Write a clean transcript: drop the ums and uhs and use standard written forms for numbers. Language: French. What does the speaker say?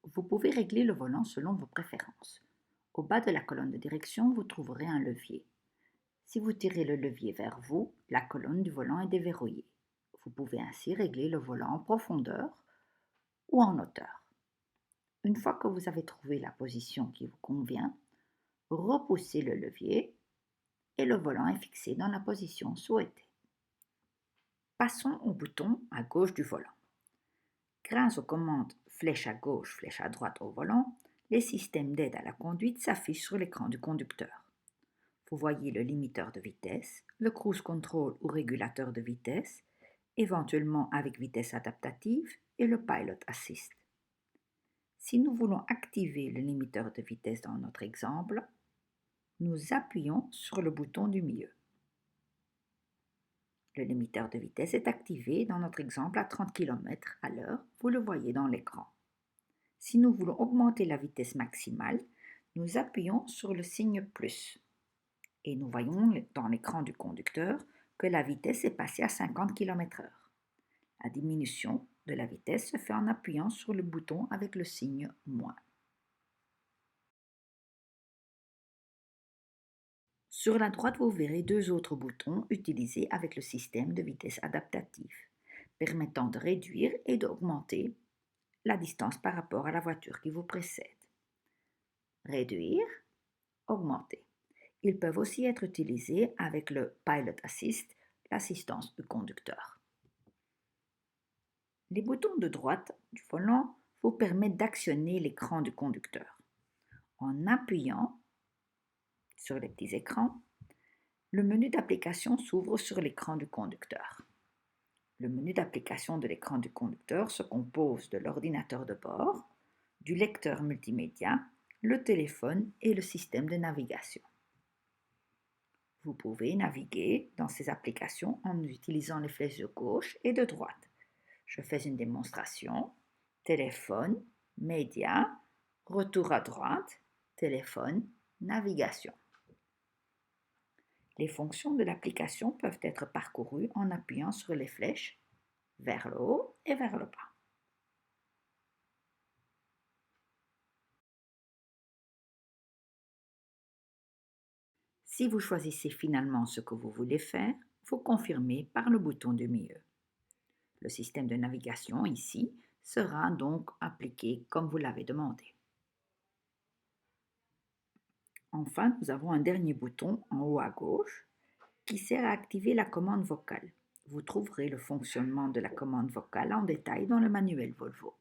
Vous pouvez régler le volant selon vos préférences. Au bas de la colonne de direction, vous trouverez un levier. Si vous tirez le levier vers vous, la colonne du volant est déverrouillée. Vous pouvez ainsi régler le volant en profondeur ou en hauteur. Une fois que vous avez trouvé la position qui vous convient, repoussez le levier et le volant est fixé dans la position souhaitée. Passons au bouton à gauche du volant. Grâce aux commandes flèche à gauche, flèche à droite au volant, les systèmes d'aide à la conduite s'affichent sur l'écran du conducteur. Vous voyez le limiteur de vitesse, le cruise control ou régulateur de vitesse, éventuellement avec vitesse adaptative, et le pilot assist. Si nous voulons activer le limiteur de vitesse dans notre exemple, nous appuyons sur le bouton du milieu. Le limiteur de vitesse est activé dans notre exemple à 30 km à l'heure, vous le voyez dans l'écran. Si nous voulons augmenter la vitesse maximale, nous appuyons sur le signe plus et nous voyons dans l'écran du conducteur que la vitesse est passée à 50 km/h. La diminution de la vitesse se fait en appuyant sur le bouton avec le signe moins. Sur la droite, vous verrez deux autres boutons utilisés avec le système de vitesse adaptative, permettant de réduire et d'augmenter la distance par rapport à la voiture qui vous précède. Réduire, augmenter. Ils peuvent aussi être utilisés avec le Pilot Assist, l'assistance du conducteur. Les boutons de droite du volant vous permettent d'actionner l'écran du conducteur. En appuyant sur les petits écrans, le menu d'application s'ouvre sur l'écran du conducteur. Le menu d'application de l'écran du conducteur se compose de l'ordinateur de bord, du lecteur multimédia, le téléphone et le système de navigation. Vous pouvez naviguer dans ces applications en utilisant les flèches de gauche et de droite. Je fais une démonstration. Téléphone, média, retour à droite, téléphone, navigation. Les fonctions de l'application peuvent être parcourues en appuyant sur les flèches vers le haut et vers le bas. Si vous choisissez finalement ce que vous voulez faire, vous confirmez par le bouton du milieu. Le système de navigation ici sera donc appliqué comme vous l'avez demandé. Enfin, nous avons un dernier bouton en haut à gauche qui sert à activer la commande vocale. Vous trouverez le fonctionnement de la commande vocale en détail dans le manuel Volvo.